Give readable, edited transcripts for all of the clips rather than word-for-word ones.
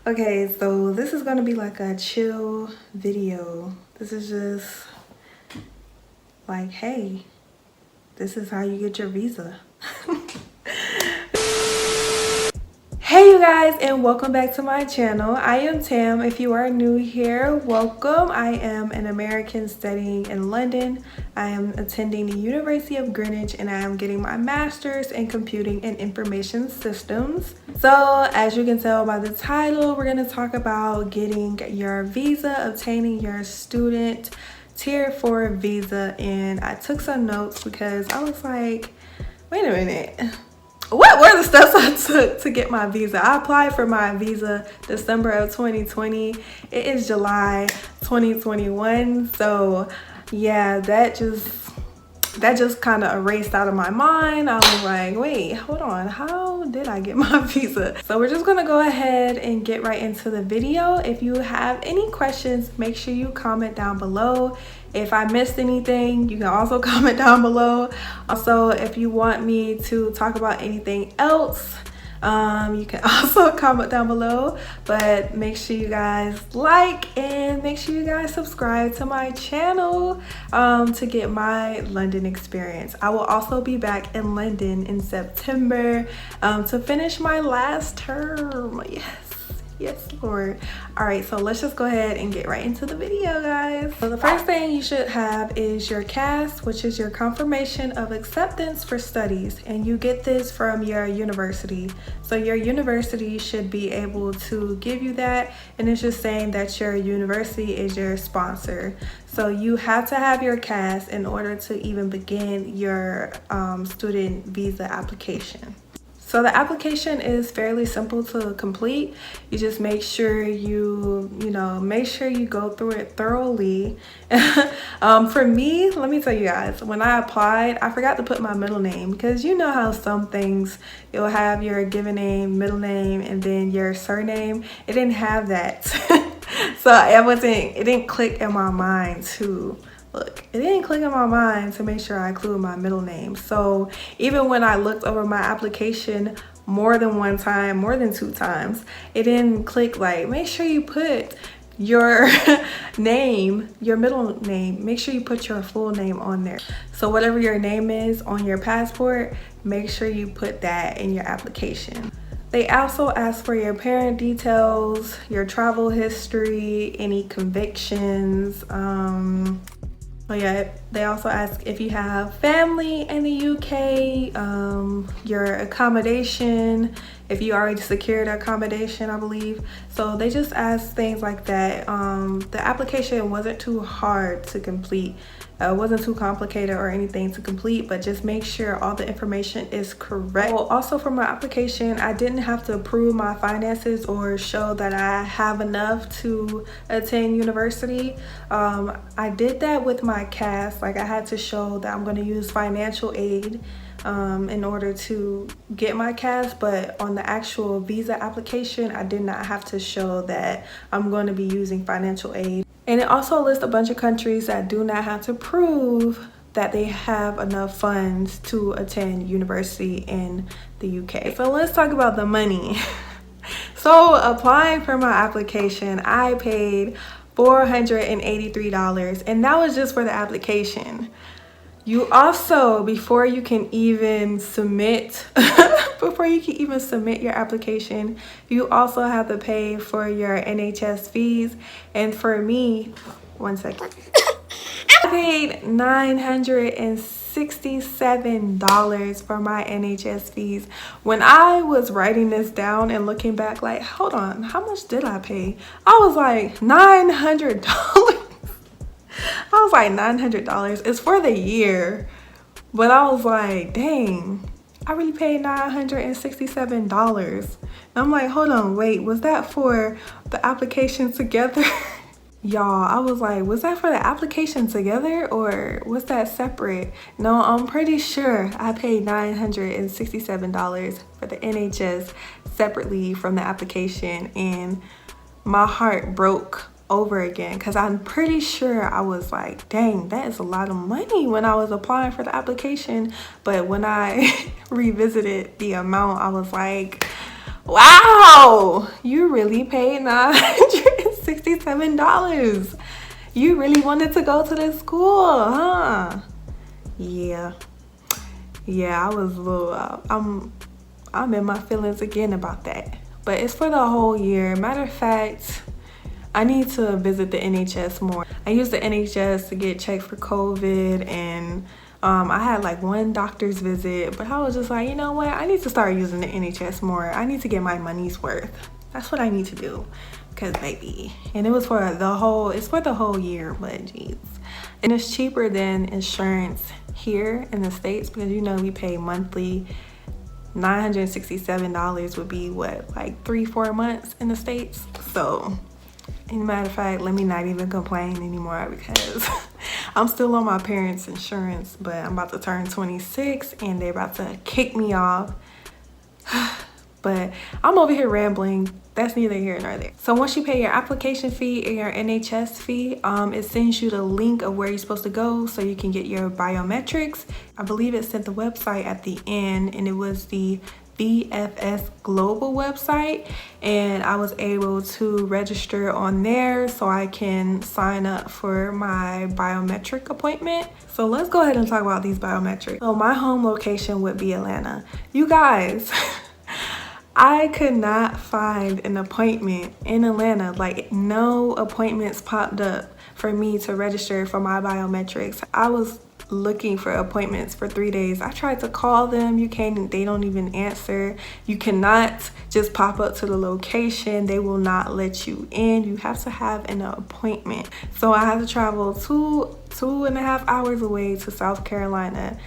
Okay, so this is gonna be like a chill video. This is just like, hey, this is how you get your visa. Hey you guys, and welcome back to my channel. I am Tam. If you are new here, welcome. I am an American studying in London. I am attending the University of Greenwich and I am getting my master's in computing and information systems. So as you can tell by the title, we're going to talk about getting your visa, obtaining your student tier 4 visa. And I took some notes because I was like, wait a minute. What were the steps I took to get my visa? I applied for my visa December of 2020. It is July 2021. So yeah, that just kind of erased out of my mind. I was like, wait, hold on, how did I get my visa? So we're just gonna go ahead and get right into the video. If you have any questions, make sure you comment down below. If I missed anything, you can also comment down below. Also, if you want me to talk about anything else, you can also comment down below. But make sure you guys like and make sure you guys subscribe to my channel to get my London experience. I will also be back in London in September to finish my last term. Yes, Lord. All right, so let's just go ahead and get right into the video, guys. So the first thing you should have is your CAS, which is your confirmation of acceptance for studies, and you get this from your university. So your university should be able to give you that, and it's just saying that your university is your sponsor. So you have to have your CAS in order to even begin your student visa application. So the application is fairly simple to complete. You just make sure you go through it thoroughly. For me, let me tell you guys, when I applied, I forgot to put my middle name because you know how some things you'll have your given name, middle name, and then your surname. It didn't have that. So it didn't click in my mind to make sure I include my middle name. So even when I looked over my application more than one time, more than 2 times, it didn't click like, make sure you put your name, your middle name, make sure you put your full name on there. So whatever your name is on your passport, make sure you put that in your application. They also ask for your parent details, your travel history, any convictions. They also ask if you have family in the UK, your accommodation, if you already secured accommodation, I believe. So they just ask things like that. The application wasn't too hard to complete. It wasn't too complicated or anything to complete, but just make sure all the information is correct. Well, also for my application, I didn't have to prove my finances or show that I have enough to attend university. I did that with my CAS. Like, I had to show that I'm going to use financial aid in order to get my CAS, but on the actual visa application, I did not have to show that I'm going to be using financial aid. And it also lists a bunch of countries that do not have to prove that they have enough funds to attend university in the UK. So let's talk about the money. So applying for my application, I paid $483, and that was just for the application. You also, before you can even submit your application, you also have to pay for your NHS fees. And for me, one second, I paid $967 for my NHS fees. When I was writing this down and looking back, like, hold on, how much did I pay? I was like, $900. I was like, $900. It's for the year. But I was like, dang, I really paid $967. And I'm like, hold on, wait, was that for the application together? Y'all, I was like, was that for the application together or was that separate? No, I'm pretty sure I paid $967 for the NHS separately from the application, and my heart broke over again because I'm pretty sure I was like, dang, that is a lot of money when I was applying for the application. But when I revisited the amount, I was like, Wow, you really paid $967. You really wanted to go to this school, huh? Yeah. Yeah, I was a little, I'm in my feelings again about that. But it's for the whole year. Matter of fact, I need to visit the NHS more. I used the NHS to get checked for COVID, and I had like one doctor's visit, but I was just like, you know what? I need to start using the NHS more. I need to get my money's worth. That's what I need to do, because baby. And it was for it's for the whole year, but geez. And it's cheaper than insurance here in the States, because you know we pay monthly. $967 would be what, like 3-4 months in the States. So, as a matter of fact, let me not even complain anymore, because I'm still on my parents' insurance, but I'm about to turn 26 and they're about to kick me off. But I'm over here rambling. That's neither here nor there. So once you pay your application fee and your NHS fee, it sends you the link of where you're supposed to go so you can get your biometrics. I believe it sent the website at the end, and it was the VFS Global website, and I was able to register on there so I can sign up for my biometric appointment. So let's go ahead and talk about these biometrics. So my home location would be Atlanta. You guys, I could not find an appointment in Atlanta. Like, no appointments popped up for me to register for my biometrics. I was looking for appointments for 3 days. I tried to call them. They don't even answer. You cannot just pop up to the location. They will not let you in. You have to have an appointment. So I had to travel two and a half hours away to South Carolina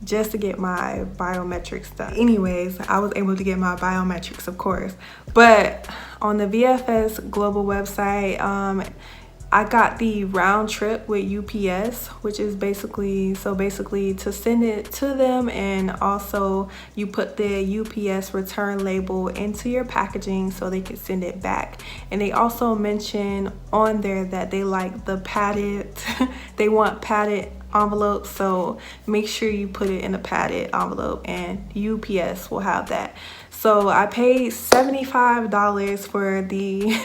just to get my biometrics done. Anyways, I was able to get my biometrics, of course. But on the VFS Global website, I got the round trip with UPS, which is basically to send it to them, and also you put the UPS return label into your packaging so they can send it back. And they also mention on there that they like the padded, they want padded envelopes, so make sure you put it in a padded envelope, and UPS will have that. So I paid $75 for the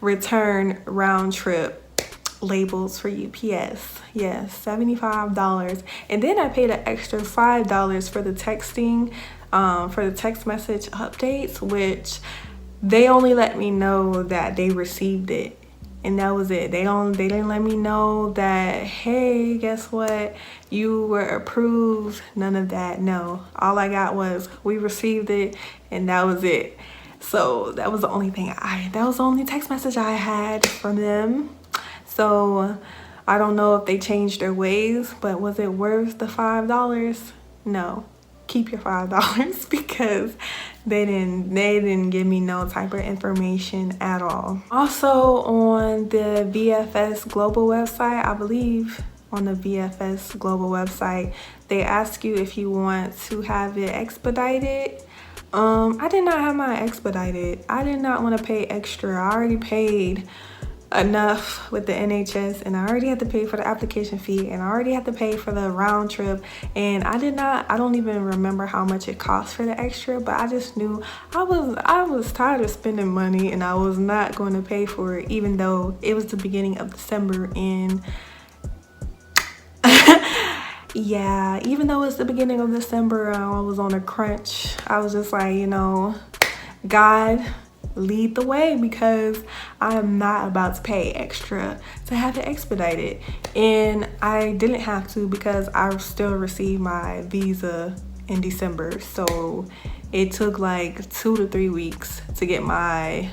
return round trip labels for UPS. Yes, $75. And then I paid an extra $5 for the texting, for the text message updates, which they only let me know that they received it. And that was it. They didn't let me know that, hey, guess what? You were approved. None of that. No. All I got was, we received it, and that was it. So that was the only thing that was the only text message I had from them. So I don't know if they changed their ways, but was it worth the $5? No. Keep your $5 because they didn't give me no type of information at all. Also on the VFS Global website, I believe on the VFS Global website, they ask you if you want to have it expedited. I did not have mine expedited. I did not want to pay extra. I already paid enough with the NHS, and I already had to pay for the application fee, and I already had to pay for the round trip, and I don't even remember how much it cost for the extra, but I just knew I was tired of spending money, and I was not going to pay for it, even though it was the beginning of December. And yeah, even though it's the beginning of December, I was on a crunch. I was just like, you know, God, lead the way, because I am not about to pay extra to have it expedited. And I didn't have to, because I still received my visa in December. So it took like 2 to 3 weeks to get my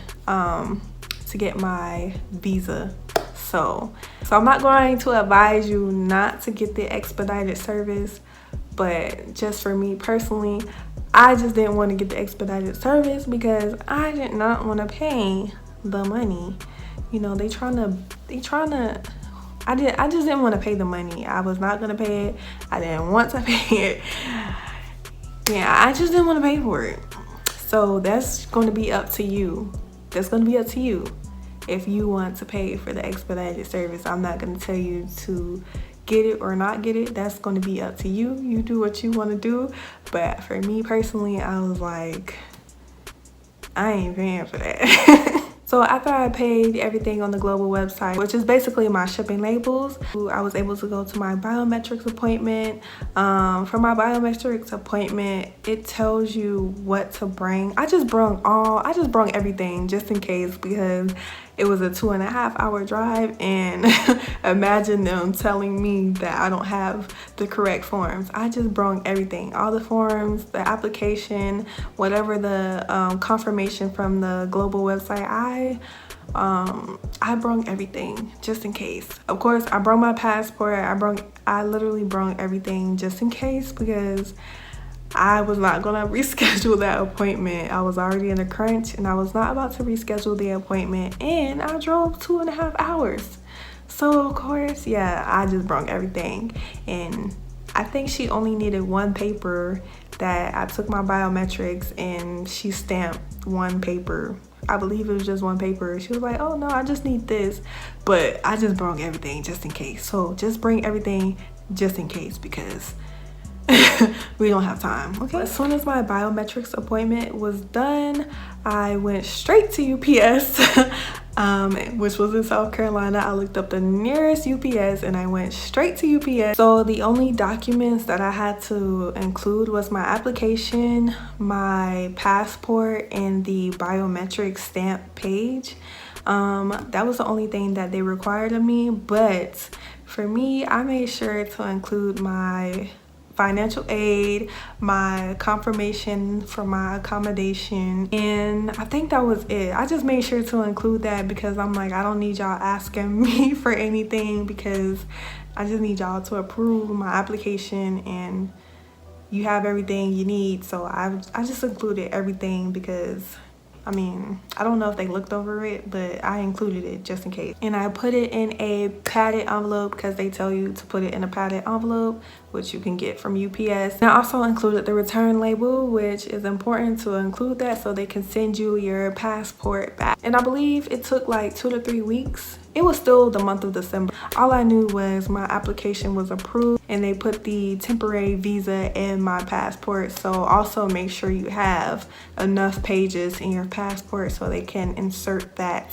visa. So I'm not going to advise you not to get the expedited service, but just for me personally, I just didn't want to get the expedited service because I did not want to pay the money. You know, I just didn't want to pay the money. I was not going to pay it. I didn't want to pay it. Yeah, I just didn't want to pay for it. So that's going to be up to you. That's going to be up to you. If you want to pay for the expedited service, I'm not going to tell you to get it or not get it. That's going to be up to you. You do what you want to do. But for me personally, I was like, I ain't paying for that. So after I paid everything on the Global website, which is basically my shipping labels, I was able to go to my biometrics appointment. For my biometrics appointment, it tells you what to bring. I just brung everything just in case, because it was a 2.5-hour drive, and imagine them telling me that I don't have the correct forms. I just brung everything, all the forms, the application, whatever the confirmation from the Global website. I brung everything just in case. Of course, I brung my passport. I literally brung everything just in case, because I was not gonna reschedule that appointment. I was already in a crunch, and I was not about to reschedule the appointment, and I drove 2.5 hours. So of course, yeah, I just brung everything. And I think she only needed one paper that I took my biometrics, and she stamped one paper. I believe it was just one paper. She was like, oh no, I just need this. But I just brought everything just in case. So just bring everything just in case, because we don't have time. Okay. As soon as my biometrics appointment was done, I went straight to UPS, which was in South Carolina. I looked up the nearest UPS and I went straight to UPS. So the only documents that I had to include was my application, my passport, and the biometric stamp page. That was the only thing that they required of me. But for me, I made sure to include my financial aid, my confirmation for my accommodation, and I think that was it. I just made sure to include that because I'm like, I don't need y'all asking me for anything, because I just need y'all to approve my application and you have everything you need. So I just included everything because, I mean, I don't know if they looked over it, but I included it just in case. And I put it in a padded envelope because they tell you to put it in a padded envelope, which you can get from UPS. And I also included the return label, which is important to include that so they can send you your passport back. And I believe it took like 2 to 3 weeks. It was still the month of December. All I knew was my application was approved and they put the temporary visa in my passport. So also make sure you have enough pages in your passport so they can insert that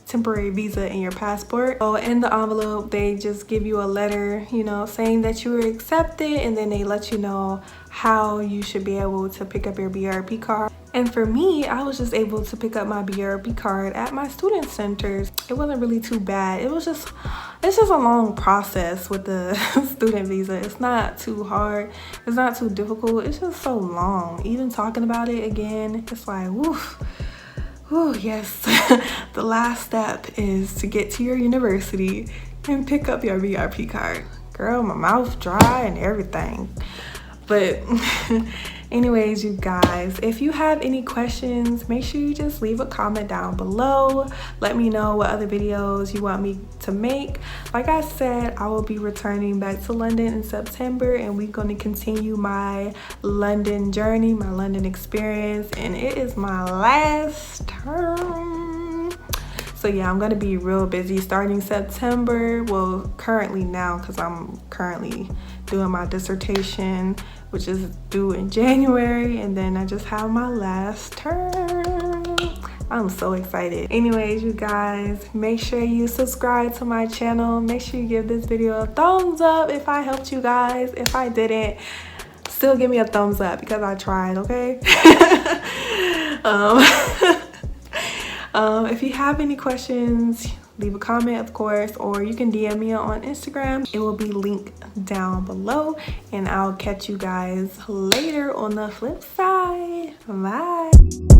temporary visa in your passport. So in the envelope, they just give you a letter, you know, saying that you were accepted, and then they let you know how you should be able to pick up your BRP card. And for me, I was just able to pick up my BRP card at my student centers. It wasn't really too bad. It's just a long process with the student visa. It's not too hard. It's not too difficult. It's just so long. Even talking about it again, it's like, woof. Oh yes, the last step is to get to your university and pick up your BRP card. Girl, my mouth dry and everything. But anyways, you guys, if you have any questions, make sure you just leave a comment down below. Let me know what other videos you want me to make. Like I said, I will be returning back to London in September, and we're going to continue my London journey, my London experience, and it is my last term. So yeah, I'm gonna be real busy starting September. Well, currently now, because I'm currently doing my dissertation, which is due in January, and then I just have my last term. I'm so excited. Anyways, you guys, make sure you subscribe to my channel. Make sure you give this video a thumbs up if I helped you guys. If I didn't, still give me a thumbs up because I tried, okay? If you have any questions, leave a comment, of course, or you can DM me on Instagram. It will be linked down below, and I'll catch you guys later on the flip side. Bye.